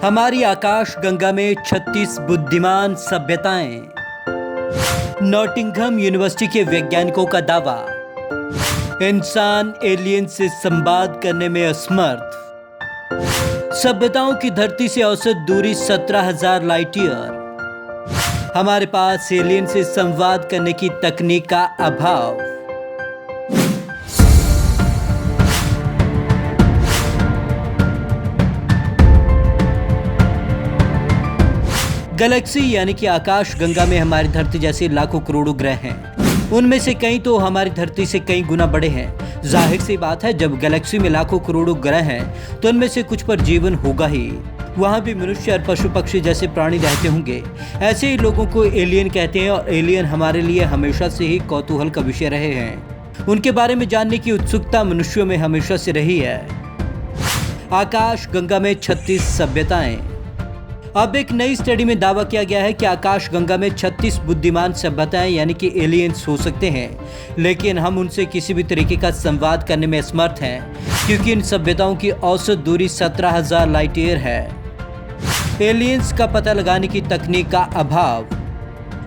हमारी आकाश गंगा में 36 बुद्धिमान सभ्यताएं। नॉटिंघम यूनिवर्सिटी के वैज्ञानिकों का दावा, इंसान एलियन से संवाद करने में असमर्थ। सभ्यताओं की धरती से औसत दूरी 17,000 लाइट ईयर। हमारे पास एलियन से संवाद करने की तकनीक का अभाव। गैलेक्सी यानी कि आकाश गंगा में हमारी धरती जैसे लाखों करोड़ों ग्रह हैं। उनमें से कई तो हमारी धरती से कई गुना बड़े हैं। जाहिर सी बात है, जब गैलेक्सी में लाखों करोड़ों ग्रह हैं तो उनमें से कुछ पर जीवन होगा ही। वहाँ भी मनुष्य और पशु पक्षी जैसे प्राणी रहते होंगे। ऐसे ही लोगों को एलियन कहते हैं और एलियन हमारे लिए हमेशा से ही कौतूहल का विषय रहे हैं। उनके बारे में जानने की उत्सुकता मनुष्यों में हमेशा से रही है। आकाश गंगा में 36 सभ्यताएं। अब एक नई स्टडी में दावा किया गया है कि आकाश गंगा में 36 बुद्धिमान सभ्यताएं यानी कि एलियंस हो सकते हैं, लेकिन हम उनसे किसी भी तरीके का संवाद करने में असमर्थ हैं, क्योंकि इन सभ्यताओं की औसत दूरी 17,000 लाइट ईयर है। एलियंस का पता लगाने की तकनीक का अभाव।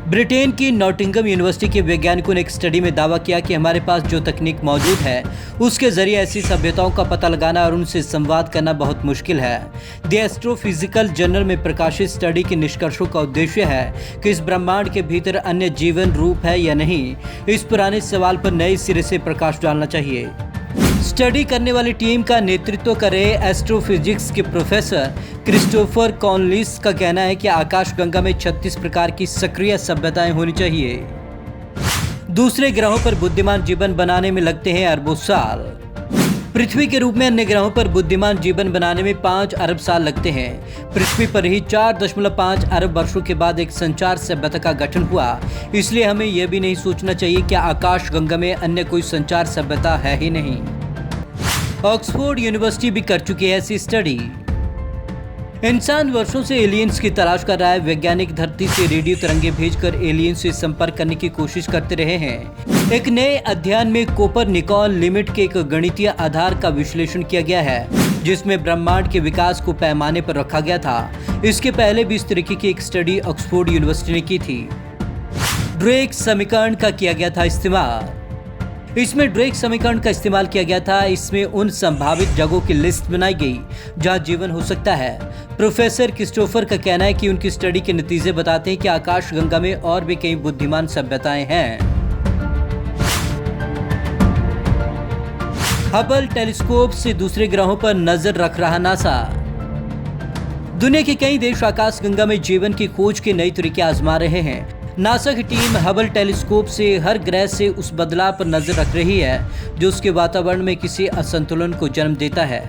ब्रिटेन की नॉटिंघम यूनिवर्सिटी के वैज्ञानिकों ने एक स्टडी में दावा किया कि हमारे पास जो तकनीक मौजूद है उसके जरिए ऐसी सभ्यताओं का पता लगाना और उनसे संवाद करना बहुत मुश्किल है। द एस्ट्रोफिजिकल जर्नल में प्रकाशित स्टडी के निष्कर्षों का उद्देश्य है कि इस ब्रह्मांड के भीतर अन्य जीवन रूप है या नहीं। इस पुराने सवाल पर नए सिरे से प्रकाश डालना चाहिए। स्टडी करने वाली टीम का नेतृत्व कर रहे एस्ट्रोफिजिक्स के प्रोफेसर क्रिस्टोफर कॉनलिस का कहना है कि आकाश गंगा में 36 प्रकार की सक्रिय सभ्यताएं होनी चाहिए। दूसरे ग्रहों पर बुद्धिमान जीवन बनाने में लगते हैं अरबों साल। पृथ्वी के रूप में अन्य ग्रहों पर बुद्धिमान जीवन बनाने में 5 अरब साल लगते हैं। पृथ्वी पर ही 4.5 अरब वर्षों के बाद एक संचार सभ्यता का गठन हुआ। इसलिए हमें यह भी नहीं सोचना चाहिए कि आकाश गंगा में अन्य कोई संचार सभ्यता है ही नहीं। ऑक्सफोर्ड यूनिवर्सिटी भी कर चुकी है ऐसी स्टडी। इंसान वर्षों से एलियंस की तलाश कर रहा है। वैज्ञानिक धरती से रेडियो तरंगे भेजकर एलियंस से संपर्क करने की कोशिश करते रहे हैं। एक नए अध्ययन में कोपरनिकस लिमिट के एक गणितीय आधार का विश्लेषण किया गया है, जिसमें ब्रह्मांड के विकास को पैमाने पर रखा गया था। इसके पहले भी इस तरीके की एक स्टडी ऑक्सफोर्ड यूनिवर्सिटी ने की थी। ड्रेक समीकरण का किया गया था इस्तेमाल। इसमें ड्रेक समीकरण का इस्तेमाल किया गया था। इसमें उन संभावित जगहों की लिस्ट बनाई गई जहां जीवन हो सकता है। प्रोफेसर क्रिस्टोफर का कहना है कि उनकी स्टडी के नतीजे बताते हैं कि आकाश गंगा में और भी कई बुद्धिमान सभ्यताएं हैं। हबल टेलीस्कोप से दूसरे ग्रहों पर नजर रख रहा नासा। दुनिया के कई देश आकाश गंगा में जीवन की खोज के नए तरीके आजमा रहे हैं। नासा की टीम हबल टेलीस्कोप से हर ग्रह से उस बदलाव पर नजर रख रही है जो उसके वातावरण में किसी असंतुलन को जन्म देता है।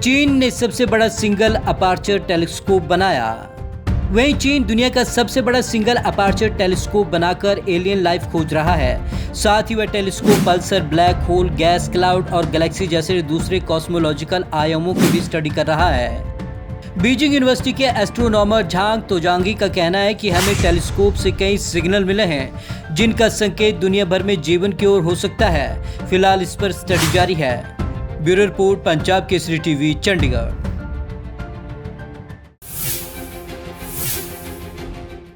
चीन ने सबसे बड़ा सिंगल अपर्चर टेलीस्कोप बनाया। वहीं चीन दुनिया का सबसे बड़ा सिंगल अपर्चर टेलीस्कोप बनाकर एलियन लाइफ खोज रहा है। साथ ही वह telescope Pulsar, black hole, gas cloud और गैलेक्सी जैसे दूसरे कॉस्मोलॉजिकल आयामों की भी स्टडी कर रहा है। बीजिंग यूनिवर्सिटी के एस्ट्रोनॉमर झांग तोजांगी का कहना है कि हमें टेलीस्कोप से कई सिग्नल मिले हैं जिनका संकेत दुनिया भर में जीवन की ओर हो सकता है। फिलहाल इस पर स्टडी जारी है। Bureau report, Punjab Kesari TV, Chandigarh.